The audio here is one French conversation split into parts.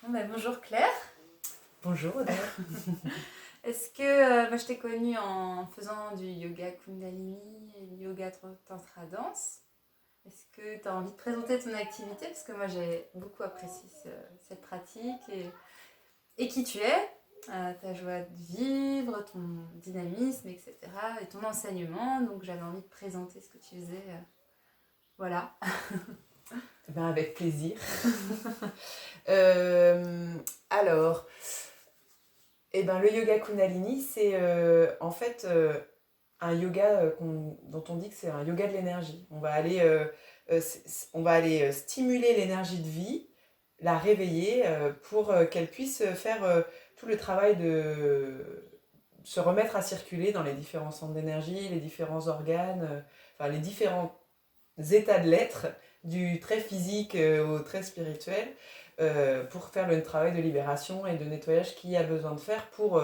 Bonjour Claire. Bonjour Audrey. Est-ce que moi je t'ai connue en faisant du yoga Kundalini et du yoga Tantra Danse. Est-ce que tu as envie de présenter ton activité? Parce que moi j'ai beaucoup apprécié cette pratique et qui tu es, ta joie de vivre, ton dynamisme, etc. et ton enseignement. Donc j'avais envie de présenter ce que tu faisais. Voilà. Ben, avec plaisir. Alors, le yoga Kundalini, c'est en fait un yoga dont on dit que c'est un yoga de l'énergie. On va aller stimuler l'énergie de vie, la réveiller pour qu'elle puisse faire tout le travail de se remettre à circuler dans les différents centres d'énergie, les différents organes, enfin les différents états de l'être, du très physique au très spirituel, pour faire le travail de libération et de nettoyage qu'il y a besoin de faire pour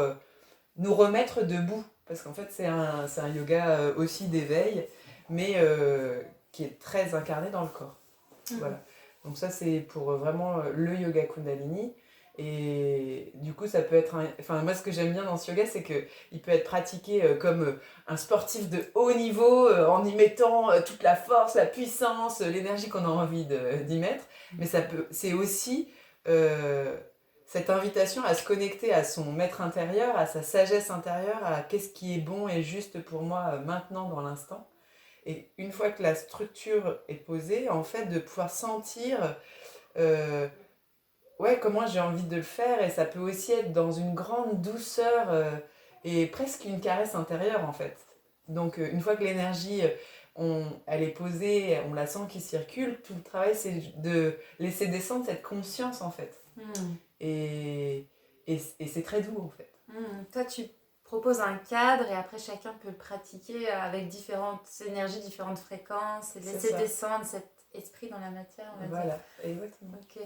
nous remettre debout. Parce qu'en fait, c'est un yoga aussi d'éveil, mais qui est très incarné dans le corps. Voilà. Donc ça, c'est pour vraiment le yoga Kundalini. Et du coup, ça peut être... Enfin, moi, ce que j'aime bien dans ce yoga, c'est qu'il peut être pratiqué comme un sportif de haut niveau, en y mettant toute la force, la puissance, l'énergie qu'on a envie d'y mettre. Mais c'est aussi cette invitation à se connecter à son maître intérieur, à sa sagesse intérieure, à qu'est-ce qui est bon et juste pour moi maintenant, dans l'instant. Et une fois que la structure est posée, en fait, de pouvoir sentir euh, ouais, comment j'ai envie de le faire. Et ça peut aussi être dans une grande douceur et presque une caresse intérieure, en fait. Donc, une fois que l'énergie, elle est posée, on la sent qui circule, tout le travail, c'est de laisser descendre cette conscience, en fait. Et, et c'est très doux, en fait. Toi, tu proposes un cadre et après chacun peut le pratiquer avec différentes énergies, différentes fréquences et laisser descendre cet esprit dans la matière, on va voilà, dire. exactement. Ok.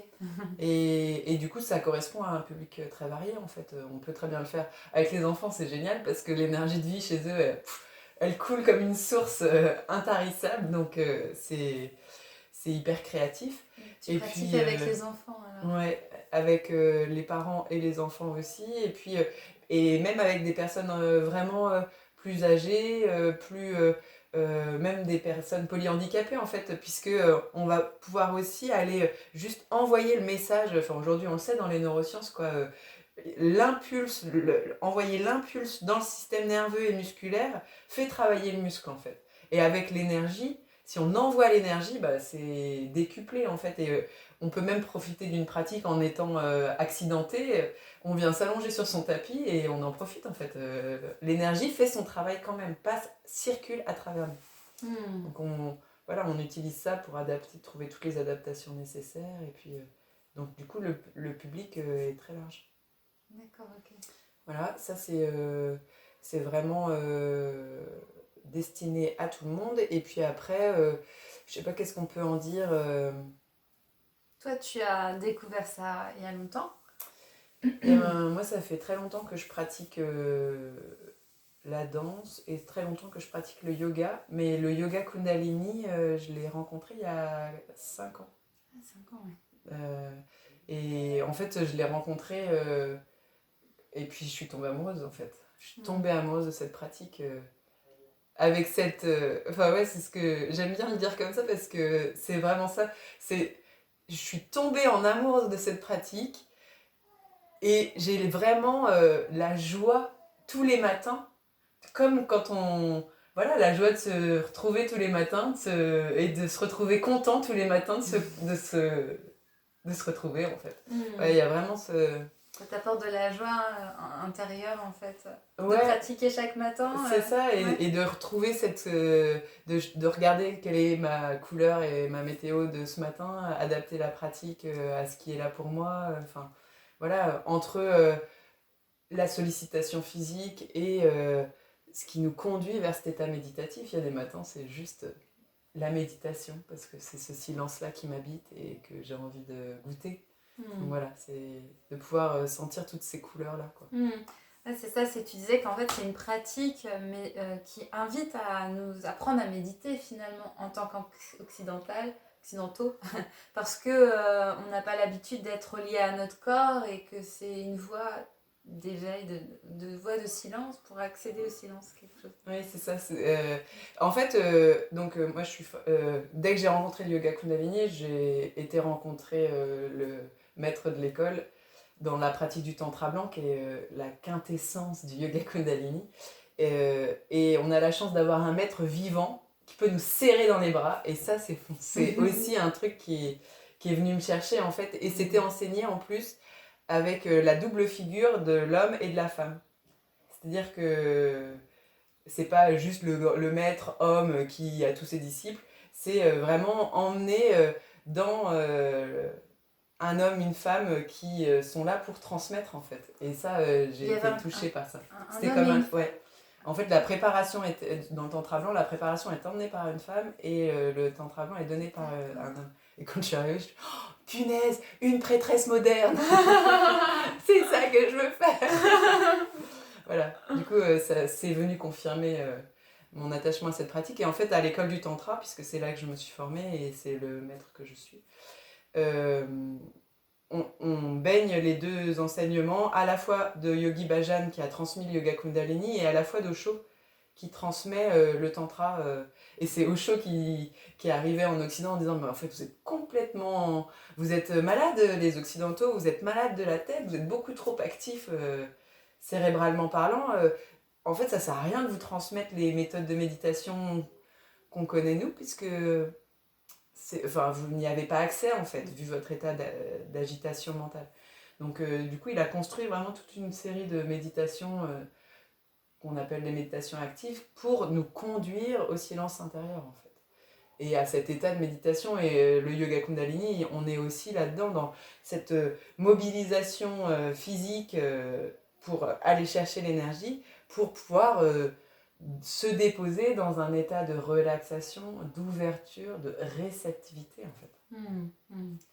Et du coup, ça correspond à un public très varié, en fait. On peut très bien le faire. Avec les enfants, c'est génial parce que l'énergie de vie chez eux, elle coule comme une source intarissable. Donc, c'est hyper créatif. Tu pratiques avec les enfants, alors? Ouais, avec les parents et les enfants aussi. Et puis, et même avec des personnes vraiment plus âgées, même des personnes polyhandicapées, en fait, puisque on va pouvoir aussi aller juste envoyer le message, enfin aujourd'hui on le sait dans les neurosciences, quoi, envoyer l'impulse dans le système nerveux et musculaire fait travailler le muscle, en fait. Et avec l'énergie, si on envoie l'énergie, bah, c'est décuplé, en fait. Et on peut même profiter d'une pratique en étant accidenté. On vient s'allonger sur son tapis et on en profite, en fait. L'énergie fait son travail quand même, circule à travers nous. Donc on utilise ça pour trouver toutes les adaptations nécessaires. Et puis, donc du coup, le public est très large. D'accord, ok. Voilà, ça c'est vraiment destiné à tout le monde. Et puis après, je sais pas qu'est-ce qu'on peut en dire. Toi, tu as découvert ça il y a longtemps? Moi, ça fait très longtemps que je pratique la danse et très longtemps que je pratique le yoga. Mais le yoga Kundalini, je l'ai rencontré il y a 5 ans. Ah, 5 ans, ouais. Et en fait, je l'ai rencontré et puis je suis tombée amoureuse, en fait. Je suis tombée amoureuse de cette pratique. Avec cette... Enfin ouais, c'est ce que... J'aime bien le dire comme ça parce que c'est vraiment ça. Je suis tombée en amour de cette pratique et j'ai vraiment la joie tous les matins, comme quand on... Voilà, la joie de se retrouver tous les matins et de se retrouver content tous les matins de se retrouver, en fait. Ouais, il y a vraiment ce... Ça t'apporte de la joie intérieure, en fait, Ouais, de pratiquer chaque matin. c'est ça, ouais. et de retrouver de regarder quelle est ma couleur et ma météo de ce matin, adapter la pratique à ce qui est là pour moi. Enfin, voilà, entre la sollicitation physique et ce qui nous conduit vers cet état méditatif, il y a des matins, c'est juste la méditation, parce que c'est ce silence-là qui m'habite et que j'ai envie de goûter. Donc voilà, c'est de pouvoir sentir toutes ces couleurs-là, quoi. Ouais, c'est ça, tu disais qu'en fait c'est une pratique qui invite à nous apprendre à méditer finalement en tant qu'occidental, occidentaux, parce que on n'a pas l'habitude d'être lié à notre corps et que c'est une voie d'éveil, de voie de silence pour accéder au silence, quelque chose. Oui, c'est ça. En fait, moi, dès que j'ai rencontré le yoga Kundalini, j'ai été rencontrer le maître de l'école dans la pratique du Tantra blanc, qui est la quintessence du yoga Kundalini. Et on a la chance d'avoir un maître vivant qui peut nous serrer dans les bras. Et ça, c'est aussi un truc qui est venu me chercher, en fait. Et c'était enseigné, en plus, avec la double figure de l'homme et de la femme. C'est-à-dire que c'est pas juste le maître homme qui a tous ses disciples, c'est vraiment emmener dans un homme, une femme qui sont là pour transmettre, en fait. Et ça, j'ai été touchée par ça. C'était comme un... Ouais. En fait, la préparation dans le tantra blanc, la préparation est emmenée par une femme et le tantra blanc est donné par un homme. Et quand je suis arrivée, je suis oh, punaise, une prêtresse moderne. C'est ça que je veux faire. Voilà. Du coup, ça c'est venu confirmer mon attachement à cette pratique. Et en fait, à l'école du tantra, puisque c'est là que je me suis formée et c'est le maître que je suis, on baigne les deux enseignements, à la fois de Yogi Bhajan qui a transmis le yoga Kundalini et à la fois d'Osho qui transmet le tantra. Et c'est Osho qui est arrivé en Occident en disant mais en fait vous êtes complètement... Vous êtes malades les Occidentaux, vous êtes malades de la tête, vous êtes beaucoup trop actifs cérébralement parlant. En fait ça sert à rien de vous transmettre les méthodes de méditation qu'on connaît nous puisque... vous n'y avez pas accès en fait, vu votre état d'agitation mentale. Donc du coup, il a construit vraiment toute une série de méditations qu'on appelle des méditations actives pour nous conduire au silence intérieur en fait. Et à cet état de méditation, et le yoga Kundalini, on est aussi là-dedans, dans cette mobilisation physique pour aller chercher l'énergie, pour pouvoir se déposer dans un état de relaxation, d'ouverture, de réceptivité en fait,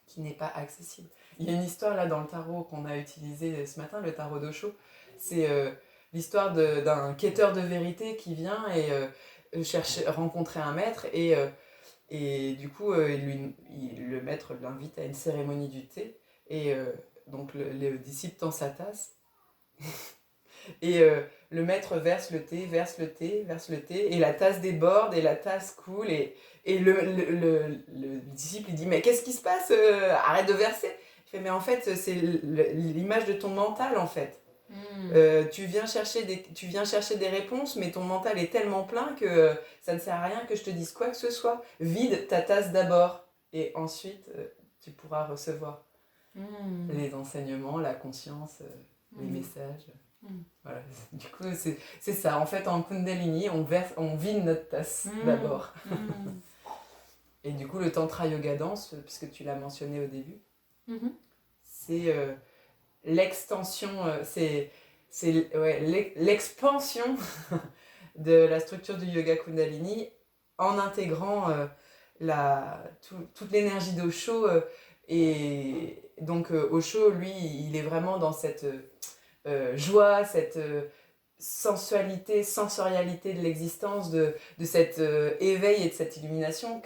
qui n'est pas accessible. Il y a une histoire là dans le tarot qu'on a utilisé ce matin, le tarot d'Osho, c'est l'histoire d'un quêteur de vérité qui vient et rencontrer un maître et du coup le maître l'invite à une cérémonie du thé et donc le disciple tend sa tasse et le maître verse le thé, et la tasse déborde, et la tasse coule, et le disciple il dit « Mais qu'est-ce qui se passe arrête de verser !» Il fait « Mais en fait, c'est l'image de ton mental, en fait. Tu viens chercher des réponses, mais ton mental est tellement plein que ça ne sert à rien que je te dise quoi que ce soit. Vide ta tasse d'abord, et ensuite, tu pourras recevoir les enseignements, la conscience, les messages. » Voilà. Du coup, c'est ça. En fait, en Kundalini, on vide notre tasse d'abord. Et du coup, le Tantra Yoga Danse, puisque tu l'as mentionné au début, c'est l'extension, l'expansion de la structure du Yoga Kundalini en intégrant toute l'énergie d'Osho. Et donc, Osho, lui, il est vraiment dans cette... joie, cette sensorialité de l'existence, de cet éveil et de cette illumination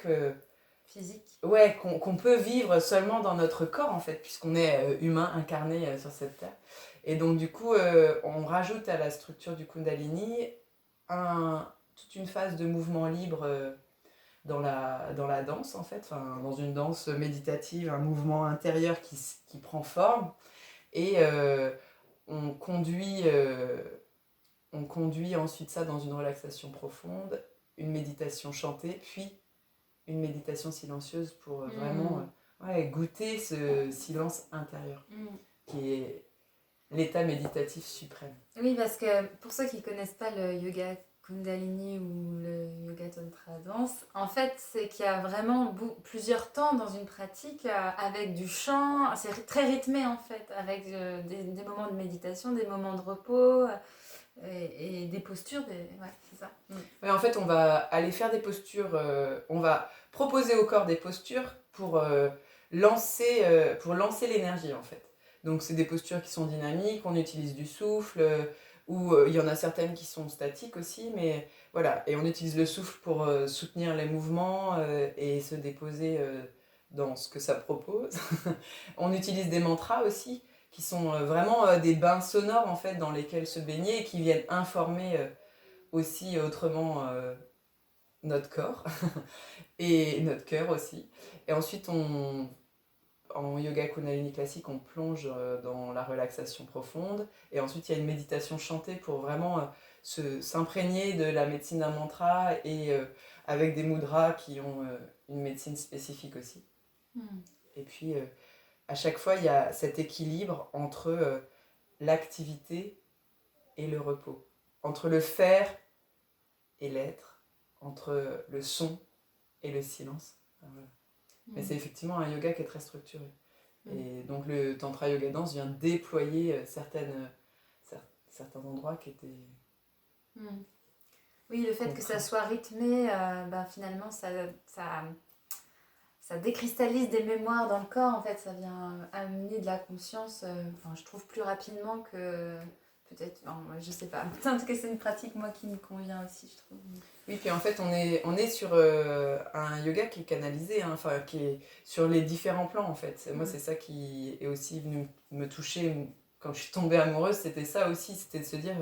physique. Ouais, qu'on peut vivre seulement dans notre corps en fait, puisqu'on est humain incarné sur cette terre. Et donc du coup, on rajoute à la structure du Kundalini toute une phase de mouvement libre dans la danse en fait, dans une danse méditative, un mouvement intérieur qui prend forme. Et on conduit ensuite ça dans une relaxation profonde, une méditation chantée, puis une méditation silencieuse pour vraiment goûter ce silence intérieur, qui est l'état méditatif suprême. Oui, parce que pour ceux qui ne connaissent pas le yoga Kundalini ou le yoga Tantra Danse, en fait, c'est qu'il y a vraiment plusieurs temps dans une pratique avec du chant, c'est très rythmé en fait, avec des moments de méditation, des moments de repos et des postures, ouais, c'est ça. Ouais, en fait, on va aller faire des postures, on va proposer au corps des postures pour lancer l'énergie en fait. Donc c'est des postures qui sont dynamiques, on utilise du souffle, ou il y en a certaines qui sont statiques aussi, mais Voilà, et on utilise le souffle pour soutenir les mouvements et se déposer dans ce que ça propose. On utilise des mantras aussi, qui sont vraiment des bains sonores en fait dans lesquels se baigner et qui viennent informer aussi autrement notre corps et notre cœur aussi. Et ensuite, en yoga Kundalini classique, on plonge dans la relaxation profonde. Et ensuite, il y a une méditation chantée pour vraiment s'imprégner de la médecine d'un mantra et avec des mudras qui ont une médecine spécifique aussi. Et puis, à chaque fois, il y a cet équilibre entre l'activité et le repos, entre le faire et l'être, entre le son et le silence. Enfin, voilà. Mais c'est effectivement un yoga qui est très structuré. Et donc le Tantra Yoga Dance vient déployer certains endroits qui étaient... Oui, le fait que ça soit rythmé, finalement, ça décristallise des mémoires dans le corps. En fait, ça vient amener de la conscience, je trouve plus rapidement que... Peut-être, je sais pas. En tout cas, c'est une pratique, moi, qui me convient aussi, je trouve. Oui, puis en fait, on est sur un yoga qui est canalisé, hein, enfin, qui est sur les différents plans, en fait. Moi, c'est ça qui est aussi venu me toucher quand je suis tombée amoureuse, c'était ça aussi, c'était de se dire,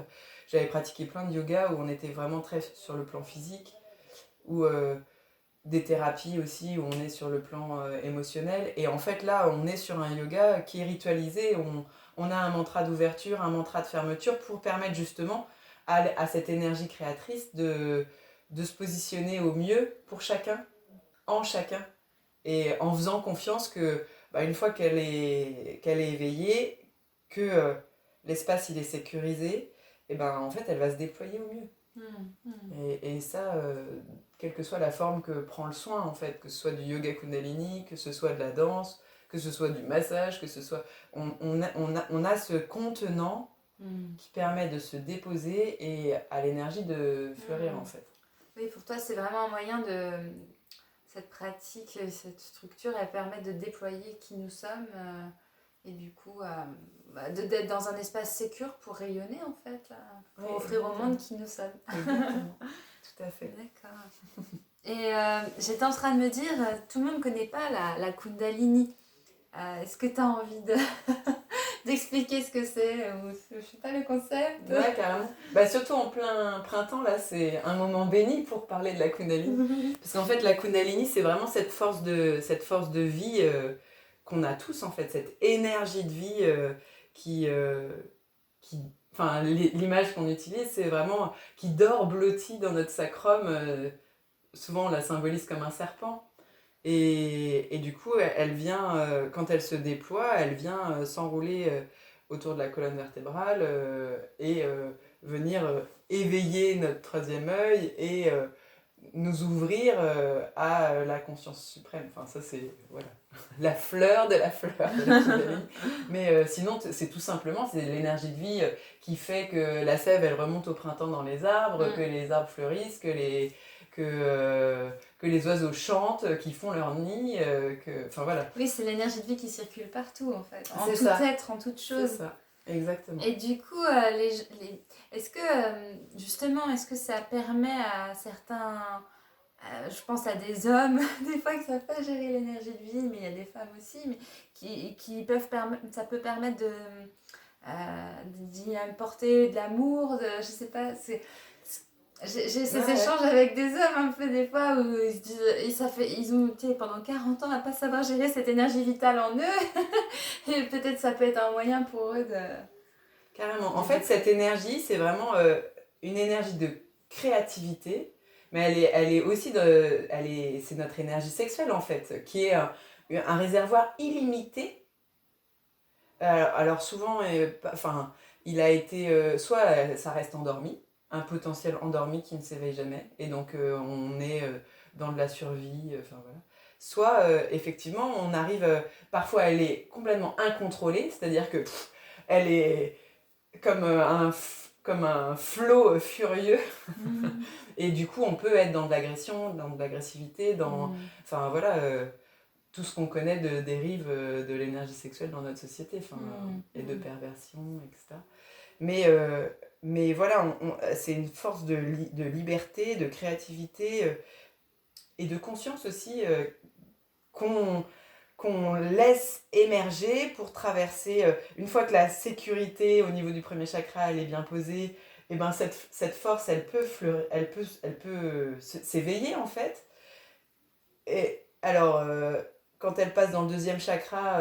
j'avais pratiqué plein de yoga où on était vraiment très sur le plan physique, ou des thérapies aussi où on est sur le plan émotionnel. Et en fait, là, on est sur un yoga qui est ritualisé, on a un mantra d'ouverture, un mantra de fermeture pour permettre justement à cette énergie créatrice de se positionner au mieux pour chacun, en chacun, et en faisant confiance que une fois qu'elle est éveillée, que l'espace il est sécurisé, et en fait elle va se déployer au mieux. Et ça, quelle que soit la forme que prend le soin, en fait, que ce soit du yoga Kundalini, que ce soit de la danse, que ce soit du massage, que ce soit... On a ce contenant qui permet de se déposer et à l'énergie de fleurir, en fait. Oui, pour toi, c'est vraiment un moyen de... Cette pratique, cette structure, elle permet de déployer qui nous sommes et du coup d'être dans un espace sécure pour rayonner, en fait, pour offrir au monde qui nous sommes. Exactement, tout à fait. D'accord. Et j'étais en train de me dire, tout le monde ne connaît pas la Kundalini. Est-ce que tu as envie d'expliquer ce que c'est ou je sais pas le concept? Ouais, carrément. Surtout en plein printemps, là, c'est un moment béni pour parler de la Kundalini. Parce qu'en fait, la Kundalini, c'est vraiment cette force de vie qu'on a tous, en fait, cette énergie de vie qui enfin, l'image qu'on utilise, c'est vraiment qui dort blotti dans notre sacrum. Souvent, on la symbolise comme un serpent. Et du coup, elle vient, quand elle se déploie, elle vient s'enrouler autour de la colonne vertébrale et venir éveiller notre troisième œil et nous ouvrir à la conscience suprême. Enfin, ça, c'est voilà, la fleur de la fleur de la Kundalini. Mais sinon, c'est tout simplement, c'est l'énergie de vie qui fait que la sève, elle remonte au printemps dans les arbres, que les arbres fleurissent, que les oiseaux chantent, qui font leur nid, enfin voilà. Oui, c'est l'énergie de vie qui circule partout, en fait, en c'est tout ça. être, en toute chose. C'est ça, exactement. Et du coup, est-ce que, justement, est-ce que ça permet à certains, je pense à des hommes, des fois qui ne savent pas gérer l'énergie de vie, mais il y a des femmes aussi, mais qui peuvent ça peut permettre d'y apporter de l'amour, je sais pas, j'ai ces échanges avec des hommes un peu des fois où ils se disent, ils ont été pendant 40 ans à pas savoir gérer cette énergie vitale en eux et peut-être ça peut être un moyen pour eux de... Carrément. En fait, cette énergie, c'est vraiment une énergie de créativité, mais elle est aussi c'est notre énergie sexuelle en fait, qui est un réservoir illimité. Alors souvent, enfin, il a été, soit ça reste endormi, un potentiel endormi qui ne s'éveille jamais, et donc on est dans de la survie, enfin voilà. Soit effectivement, on arrive, parfois elle est complètement incontrôlée, c'est-à-dire que elle est comme un flot furieux. Et du coup, on peut être dans de l'agression, dans de l'agressivité, enfin voilà, tout ce qu'on connaît de dérive de l'énergie sexuelle dans notre société, et de perversion, etc. Mais mais voilà, c'est une force de liberté, de créativité et de conscience aussi qu'on qu'on laisse émerger pour traverser. Une fois que la sécurité au niveau du premier chakra elle est bien posée, et ben cette force elle peut s'éveiller en fait. Et alors quand elle passe dans le deuxième chakra,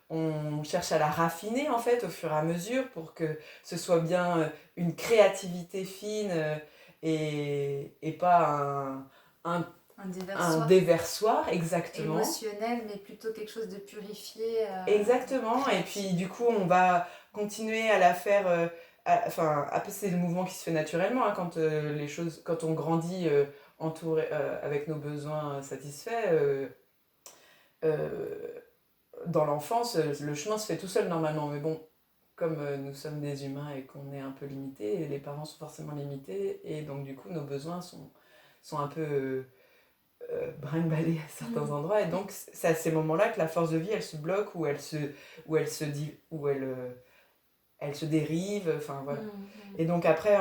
on cherche à la raffiner en fait au fur et à mesure pour que ce soit bien une créativité fine et pas un, Un un déversoir déversoir, exactement. émotionnel, mais plutôt quelque chose de purifié, Exactement, et puis créatif. du coup on va continuer à la faire, enfin après c'est le mouvement qui se fait naturellement hein, quand les choses, quand on grandit entouré, avec nos besoins satisfaits, euh, dans l'enfance le chemin se fait tout seul normalement, mais bon, comme nous sommes des humains et qu'on est un peu limités, les parents sont forcément limités, et donc du coup nos besoins sont un peu brinque-ballée à certains endroits. Et donc, c'est à ces moments-là que la force de vie, elle se bloque, elle se dérive. Enfin, voilà. Et donc, après,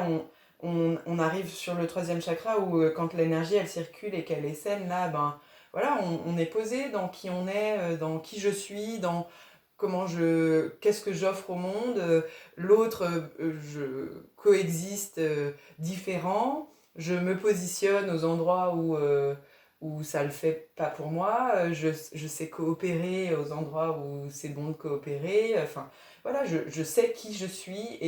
on arrive sur le troisième chakra où, quand l'énergie, elle circule et qu'elle est saine, là, ben, voilà, on est posé dans qui on est, dans qui je suis, dans qu'est-ce que j'offre au monde. L'autre, je coexiste différent. Je me positionne aux endroits où ça le fait pas pour moi. Je sais coopérer aux endroits où c'est bon de coopérer. Enfin, voilà, je sais qui je suis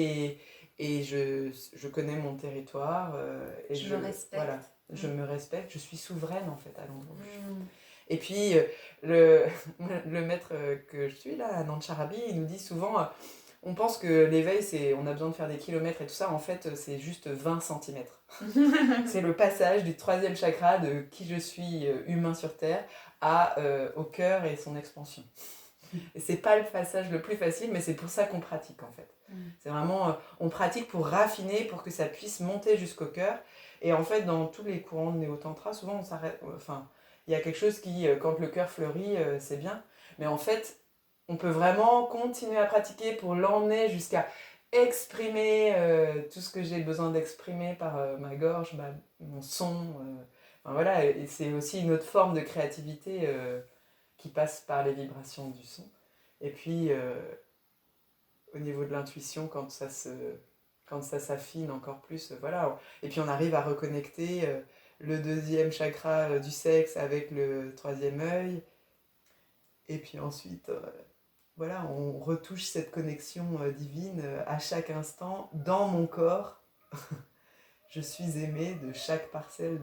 et je connais mon territoire. Et Je me respecte. voilà, je me respecte. Je suis souveraine en fait à l'endroit où je suis. Mm. Et puis, le, le maître que je suis là, Anand Charabi, il nous dit souvent, on pense que l'éveil, on a besoin de faire des kilomètres et tout ça. En fait, c'est juste 20 centimètres. C'est le passage du troisième chakra de qui je suis humain sur Terre au cœur et son expansion. Et c'est pas le passage le plus facile, mais c'est pour ça qu'on pratique en fait. C'est vraiment, on pratique pour raffiner, pour que ça puisse monter jusqu'au cœur. Et en fait, dans tous les courants de néo-tantra, souvent on s'arrête, enfin, il y a quelque chose qui, quand le cœur fleurit, c'est bien. Mais en fait, on peut vraiment continuer à pratiquer pour l'emmener jusqu'à exprimer tout ce que j'ai besoin d'exprimer par ma gorge, mon son. Enfin, voilà, et c'est aussi une autre forme de créativité qui passe par les vibrations du son. Et puis, au niveau de l'intuition, quand ça s'affine encore plus, voilà. Et puis on arrive à reconnecter le deuxième chakra du sexe avec le troisième œil. Et puis ensuite, voilà, on retouche cette connexion divine à chaque instant dans mon corps. Je suis aimée de chaque parcelle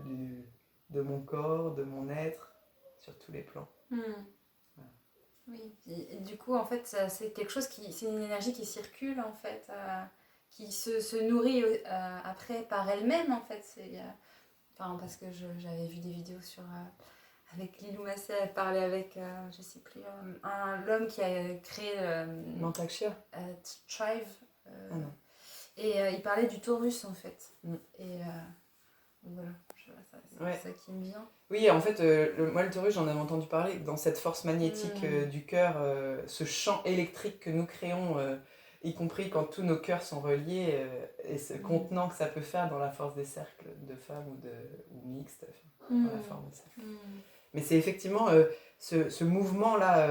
de mon corps, de mon être, sur tous les plans. Voilà. Oui, et du coup, en fait, c'est quelque chose c'est une énergie qui circule, en fait, qui se nourrit après par elle-même, en fait. Enfin, parce que j'avais vu des vidéos avec Lilou Massé, elle parlait avec, je sais plus, l'homme qui a créé Mantakshia Thrive. Ah non. Et il parlait du taurus, en fait. Et voilà, c'est Ouais. ça qui me vient. Oui, en fait, moi le taurus, j'en avais entendu parler, dans cette force magnétique du cœur, ce champ électrique que nous créons, y compris quand tous nos cœurs sont reliés, et ce contenant que ça peut faire dans la force des cercles de femmes ou mixtes, dans la forme de cercle. Mais c'est effectivement ce mouvement-là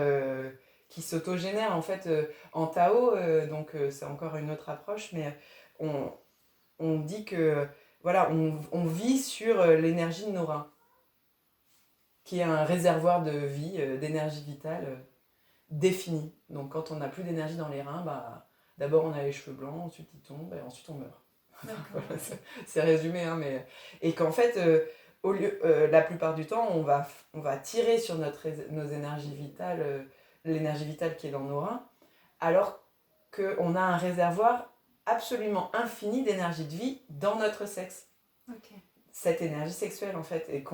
qui s'autogénère, en fait, en Tao, donc c'est encore une autre approche, mais on dit que, voilà, on vit sur l'énergie de nos reins, qui est un réservoir de vie, d'énergie vitale défini. Donc quand on n'a plus d'énergie dans les reins, d'abord on a les cheveux blancs, ensuite ils tombent, et ensuite on meurt. Voilà, c'est résumé, hein, mais... Et qu'en fait, la plupart du temps, on va tirer sur nos énergies vitales, l'énergie vitale qui est dans nos reins, alors qu'on a un réservoir absolument infini d'énergie de vie dans notre sexe. Okay. Cette énergie sexuelle, en fait, et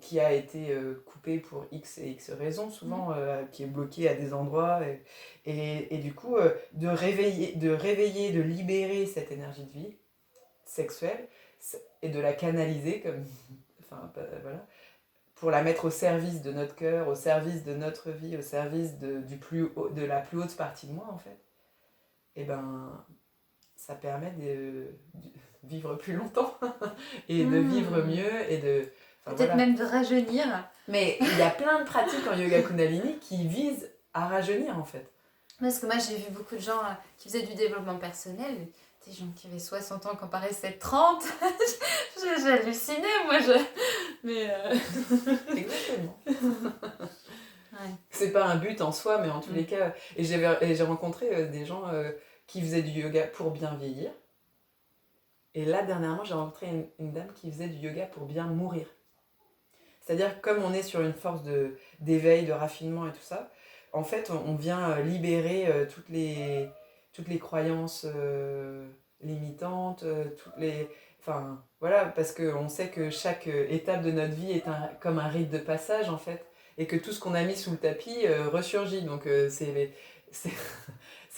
qui a été coupée pour X et X raisons, souvent, qui est bloquée à des endroits. Et du coup, de réveiller, de libérer cette énergie de vie sexuelle et de la canaliser, enfin, voilà, pour la mettre au service de notre cœur, au service de notre vie, au service de la plus haute partie de moi, en fait. Et ben, ça permet de vivre plus longtemps et de vivre mieux et de... Enfin, peut-être même de rajeunir. Mais il y a plein de pratiques en yoga Kundalini qui visent à rajeunir en fait. Parce que moi j'ai vu beaucoup de gens qui faisaient du développement personnel, des gens qui avaient 60 ans quand paraissaient 30. J'hallucinais moi. Mais Exactement. Ouais. C'est pas un but en soi, mais en tous les cas. Et j'ai rencontré des gens qui faisaient du yoga pour bien vieillir. Et là, dernièrement, j'ai rencontré une dame qui faisait du yoga pour bien mourir. C'est-à-dire, comme on est sur une force d'éveil, de raffinement et tout ça, en fait, on vient libérer toutes les croyances limitantes, Enfin, voilà, parce qu'on sait que chaque étape de notre vie est comme un rite de passage, en fait, et que tout ce qu'on a mis sous le tapis ressurgit. Donc, c'est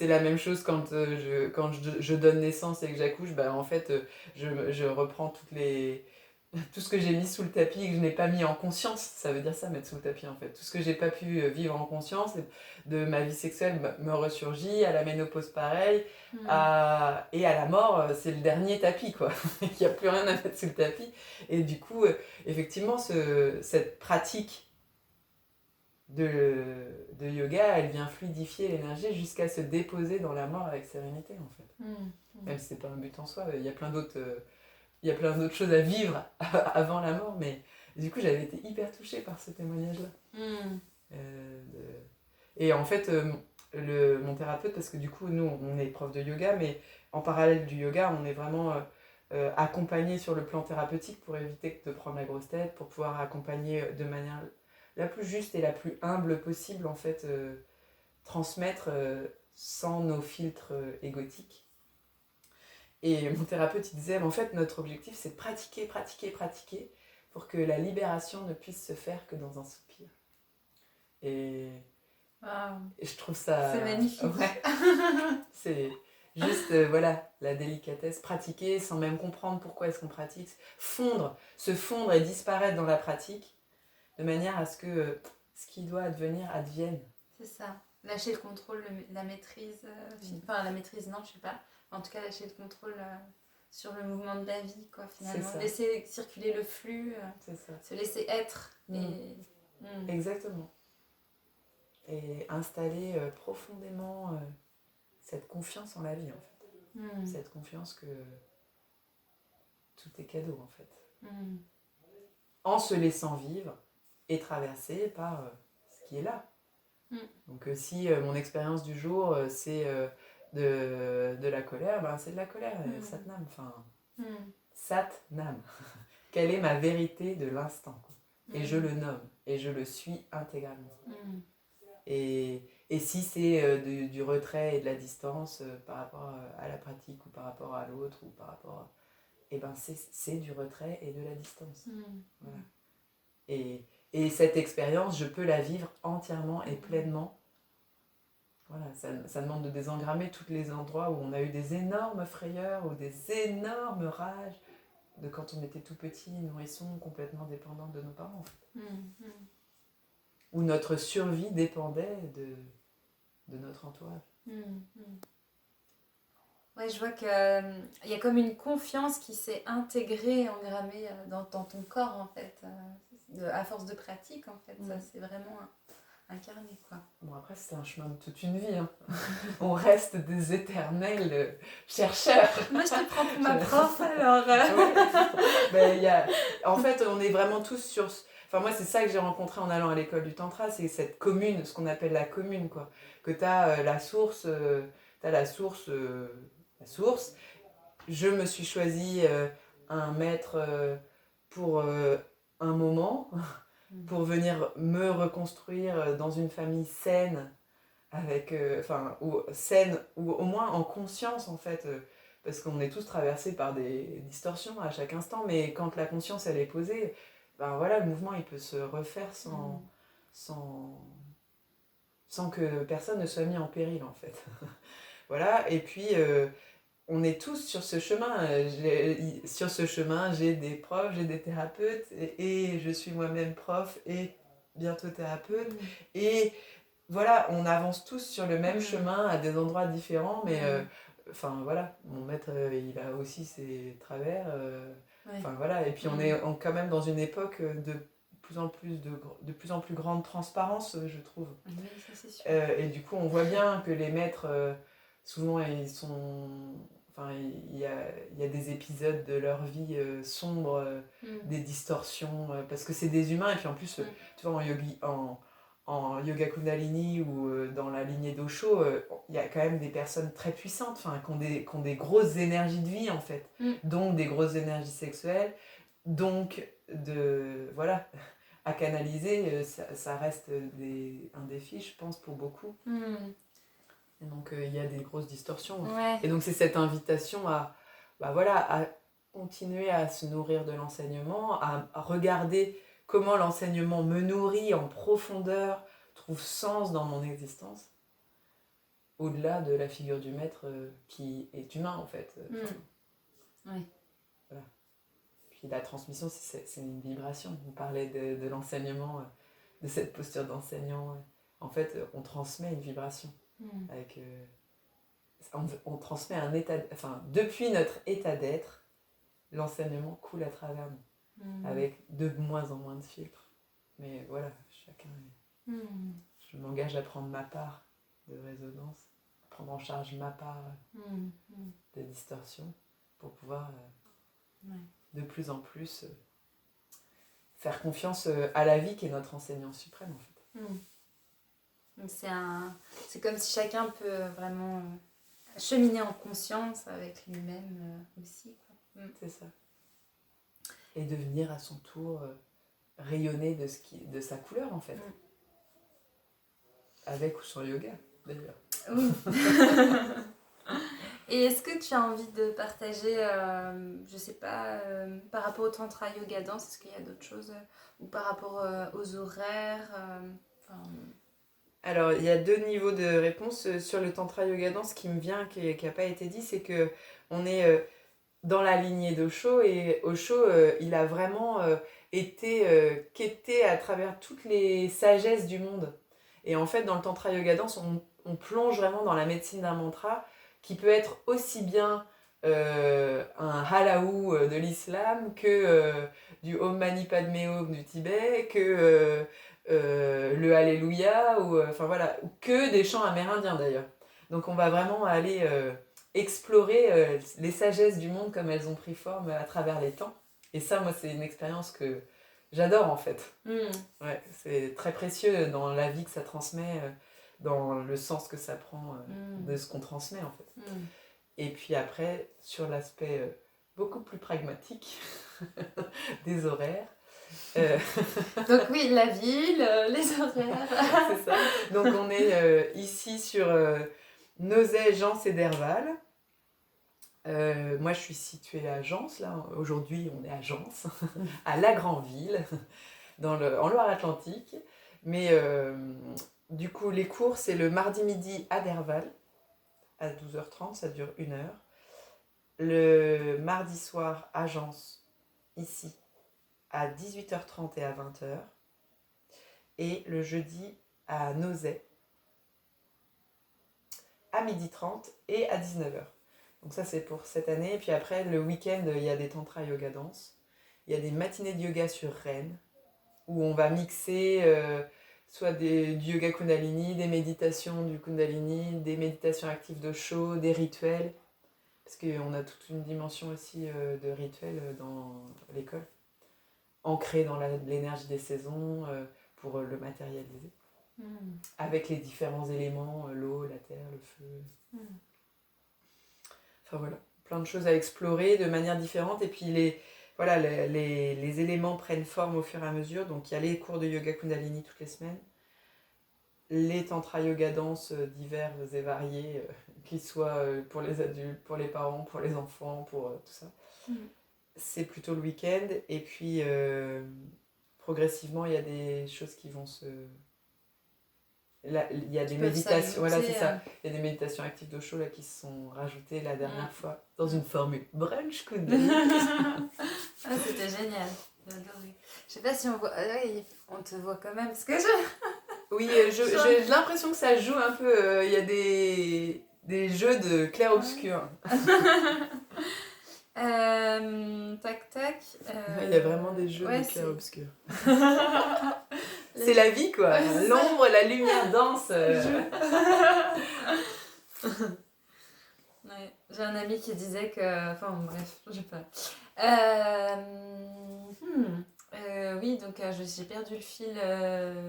la même chose quand je donne naissance et que j'accouche. Bah, en fait, je reprends tout ce que j'ai mis sous le tapis et que je n'ai pas mis en conscience. Ça veut dire ça, mettre sous le tapis, en fait. Tout ce que j'ai pas pu vivre en conscience de ma vie sexuelle me ressurgit, à la ménopause pareil, et à la mort, c'est le dernier tapis, quoi. Il n'y a plus rien à mettre sous le tapis. Et du coup, effectivement, cette pratique de yoga, elle vient fluidifier l'énergie jusqu'à se déposer dans la mort avec sérénité, en fait. Même si c'est pas un but en soi, il y a plein d'autres choses à vivre avant la mort, mais du coup j'avais été hyper touchée par ce témoignage-là. Et en fait, mon thérapeute, parce que du coup nous on est prof de yoga, mais en parallèle du yoga, on est vraiment accompagné sur le plan thérapeutique pour éviter de prendre la grosse tête, pour pouvoir accompagner de manière la plus juste et la plus humble possible, en fait, transmettre sans nos filtres égotiques. Et mon thérapeute, il disait, en fait, notre objectif, c'est de pratiquer, pratiquer, pratiquer, pour que la libération ne puisse se faire que dans un soupir. Et je trouve ça... C'est magnifique. Ouais. C'est juste, voilà, la délicatesse. Pratiquer sans même comprendre pourquoi est-ce qu'on pratique. Se fondre et disparaître dans la pratique, de manière à ce que ce qui doit advenir advienne. C'est ça. Lâcher le contrôle, la maîtrise. Enfin, la maîtrise, non, je sais pas. En tout cas, lâcher le contrôle sur le mouvement de la vie, quoi, finalement. Laisser circuler le flux, se laisser être. Exactement. Et installer profondément cette confiance en la vie, en fait. Cette confiance que tout est cadeau, en fait. En se laissant vivre et traverser par ce qui est là. Donc si mon expérience du jour, c'est de la colère, ben c'est de la colère, Satnam. Enfin, Satnam. Quelle est ma vérité de l'instant, quoi. Et je le nomme, et je le suis intégralement. Et si c'est du retrait et de la distance par rapport à la pratique, ou par rapport à l'autre, ou par rapport... Eh ben c'est du retrait et de la distance. Voilà. Et cette expérience, je peux la vivre entièrement et pleinement. Voilà, ça demande de désengrammer tous les endroits où on a eu des énormes frayeurs ou des énormes rages de quand on était tout petit, nourrisson, complètement dépendant de nos parents. En fait. Où notre survie dépendait de notre entourage. Ouais, je vois qu'il y a comme une confiance qui s'est intégrée, engrammée dans ton corps, en fait. À force de pratique, en fait. Ça, c'est vraiment incarné, quoi. Bon, après, c'est un chemin de toute une vie. Hein. On reste des éternels chercheurs. Moi, je te prends pour ma prof, alors. En fait, on est vraiment tous sur... Enfin, moi, c'est ça que j'ai rencontré en allant à l'école du Tantra, c'est cette commune, ce qu'on appelle la commune, quoi. Que t'as la source... la source. Je me suis choisi un maître pour un moment, pour venir me reconstruire dans une famille saine, avec, saine, ou au moins en conscience, en fait, parce qu'on est tous traversés par des distorsions à chaque instant, mais quand la conscience, elle est posée, ben voilà, le mouvement, il peut se refaire sans que personne ne soit mis en péril, en fait. Voilà, et puis on est tous sur ce chemin. Sur ce chemin, j'ai des profs, j'ai des thérapeutes, et je suis moi-même prof et bientôt thérapeute. Et voilà, on avance tous sur le même chemin à des endroits différents, mais Enfin voilà, mon maître, il a aussi ses travers. Ouais. Enfin voilà, et puis on est quand même dans une époque de plus en plus grande transparence, je trouve. Oui, ça c'est sûr. Et du coup, on voit bien que les maîtres, souvent, ils sont... Enfin, il y a des épisodes de leur vie sombres, des distorsions, parce que c'est des humains, et puis en plus, tu vois, en yoga Kundalini ou dans la lignée d'Osho, il y a quand même des personnes très puissantes, enfin, qui ont des grosses énergies de vie, en fait, donc des grosses énergies sexuelles, donc voilà, à canaliser, ça reste un défi, je pense, pour beaucoup. Et donc, il y a des grosses distorsions. Ouais. Et donc, c'est cette invitation à continuer à se nourrir de l'enseignement, à regarder comment l'enseignement me nourrit en profondeur, trouve sens dans mon existence, au-delà de la figure du maître qui est humain, en fait. Oui. Voilà. Puis la transmission, c'est une vibration. On parlait de l'enseignement, de cette posture d'enseignant. En fait, on transmet une vibration. Avec, on transmet un état... Enfin, depuis notre état d'être, l'enseignement coule à travers nous. Avec de moins en moins de filtres. Mais voilà, chacun... Je m'engage à prendre ma part de résonance, à prendre en charge ma part de distorsion pour pouvoir... de plus en plus faire confiance à la vie qui est notre enseignant suprême, en fait. C'est comme si chacun peut vraiment cheminer en conscience avec lui-même aussi, quoi. C'est ça. Et devenir à son tour rayonner de sa couleur, en fait. Avec ou sans yoga, d'ailleurs. Oui. Et est-ce que tu as envie de partager, je sais pas, par rapport au tantra yoga danse, est-ce qu'il y a d'autres choses, ou par rapport aux horaires Alors, il y a 2 niveaux de réponse sur le tantra yoga danse qui me vient, qui n'a pas été dit, c'est que on est dans la lignée d'Osho, et Osho, il a vraiment été quêté à travers toutes les sagesses du monde. Et en fait, dans le tantra yoga danse, on plonge vraiment dans la médecine d'un mantra qui peut être aussi bien un halaou de l'islam que du Om Mani Padme Hum du Tibet, que le Alléluia, ou voilà, ou que des chants amérindiens d'ailleurs. Donc on va vraiment aller explorer les sagesses du monde comme elles ont pris forme à travers les temps. Et ça, moi, c'est une expérience que j'adore, en fait. Ouais, c'est très précieux dans la vie que ça transmet, dans le sens que ça prend de ce qu'on transmet, en fait. Et puis après, sur l'aspect beaucoup plus pragmatique des horaires. Donc oui, la ville, les horaires. C'est ça. Donc on est ici sur Nozay, Gens et Derval. Moi je suis située à Gens, là. Aujourd'hui on est à Gens, à la Grandville, en Loire-Atlantique. Mais du coup les cours c'est le mardi midi à Derval, à 12h30, ça dure 1 heure. Le mardi soir à Gens, ici, à 18h30 et à 20h. Et le jeudi à Nozay, à 12h30 et à 19h. Donc ça c'est pour cette année. Et puis après, le week-end, il y a des tantra yoga danse. Il y a des matinées de yoga sur Rennes, où on va mixer soit du yoga kundalini, des méditations du kundalini, des méditations actives d'Osho, des rituels. Parce qu'on a toute une dimension aussi de rituels dans l'école, ancrée dans l'énergie des saisons, pour le matérialiser. Avec les différents éléments, l'eau, la terre, le feu. Enfin voilà, plein de choses à explorer de manière différente. Et puis les éléments prennent forme au fur et à mesure. Donc il y a les cours de yoga kundalini toutes les semaines, les tantra yoga danse divers et variés, qu'ils soient pour les adultes, pour les parents, pour les enfants, pour tout ça. C'est plutôt le week-end. Et puis progressivement, il y a des choses qui vont se... Là, il y a des méditations, voilà, c'est ça. Il y a des méditations actives d'Osho là, qui se sont rajoutées la dernière fois dans une formule brunch kundalini. C'était génial, j'ai adoré. Je sais pas si on voit, on te voit quand même parce que Oui, j'ai l'impression que ça joue un peu. Il y a des des jeux de clair-obscur. Tac, tac. Il y a vraiment des jeux ouais, de clair-obscur. c'est C'est la vie, quoi. Ouais, L'ombre, la lumière dansent. Ouais. J'ai un ami qui disait que... Enfin, bref, je sais pas. Oui, donc j'ai perdu le fil.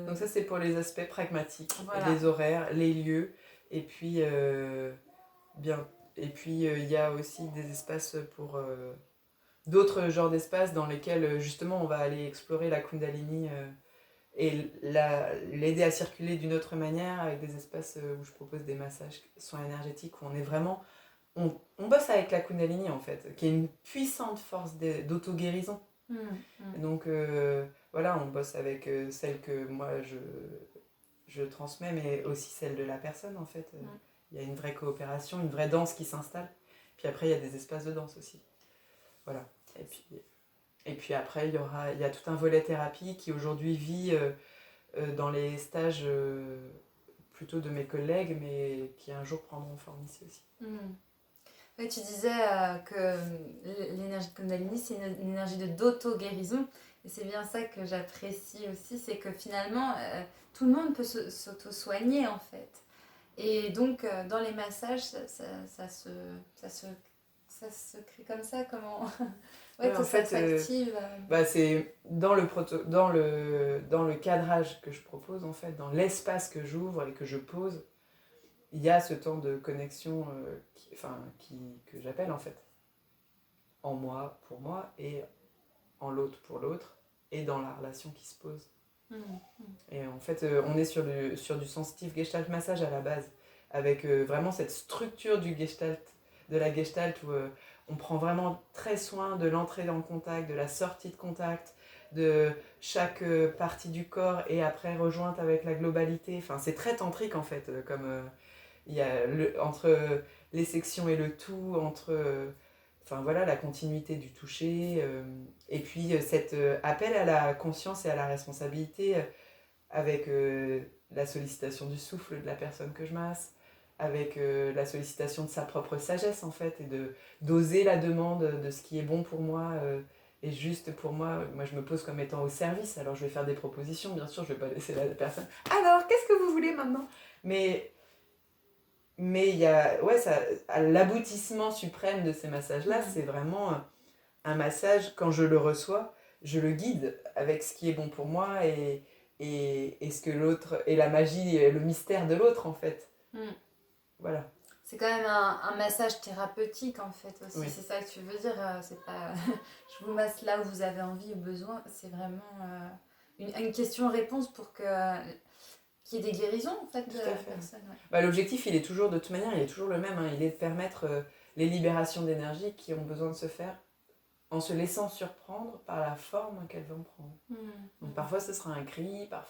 Donc ça, c'est pour les aspects pragmatiques, Voilà. les horaires, les lieux, et puis il y a aussi des espaces pour d'autres genres d'espaces dans lesquels justement on va aller explorer la Kundalini et l'aider à circuler d'une autre manière, avec des espaces où je propose des massages, soins énergétiques, où on est vraiment... On bosse avec la Kundalini en fait, qui est une puissante force d'auto-guérison. Donc voilà, on bosse avec celle que moi je transmets, mais aussi celle de la personne en fait. Il y a une vraie coopération, une vraie danse qui s'installe. Puis après, il y a des espaces de danse aussi. Voilà. Et puis après, il y a tout un volet thérapie qui aujourd'hui vit dans les stages plutôt de mes collègues, mais qui un jour prendront forme ici aussi. Ouais, tu disais que l'énergie de Kundalini, c'est une énergie d'auto-guérison. Et c'est bien ça que j'apprécie aussi, c'est que finalement, tout le monde peut s'auto-soigner en fait. Et donc, dans les massages, ça se crée comme ça, comment... ouais, en fait, s'active. C'est dans le cadrage que je propose, en fait, dans l'espace que j'ouvre et que je pose, il y a ce temps de connexion que j'appelle en fait en moi pour moi et en l'autre pour l'autre et dans la relation qui se pose. Et en fait, on est sur du sensitive Gestalt massage à la base, avec vraiment cette structure du Gestalt, de la Gestalt où on prend vraiment très soin de l'entrée en contact, de la sortie de contact, de chaque partie du corps et après rejointe avec la globalité. Enfin, c'est très tantrique en fait, comme il y a entre les sections et le tout, entre la continuité du toucher, et puis cet appel à la conscience et à la responsabilité avec la sollicitation du souffle de la personne que je masse, avec la sollicitation de sa propre sagesse en fait, et d'oser la demande de ce qui est bon pour moi et juste pour moi. Moi je me pose comme étant au service, alors je vais faire des propositions, bien sûr je vais pas laisser la personne alors qu'est-ce que vous voulez maintenant, mais il y a l'aboutissement suprême de ces massages là, c'est vraiment un massage. Quand je le reçois, je le guide avec ce qui est bon pour moi et ce que l'autre, et la magie et le mystère de l'autre en fait. Voilà. C'est quand même un massage thérapeutique en fait aussi, Oui. c'est ça que tu veux dire, c'est pas je vous masse là où vous avez envie ou besoin, c'est vraiment une question-réponse pour qu'il y ait des guérisons en fait de la personne. Ouais. L'objectif il est toujours, de toute manière, il est toujours le même, hein, il est de permettre les libérations d'énergie qui ont besoin de se faire en se laissant surprendre par la forme qu'elles vont prendre. Donc parfois ce sera un cri,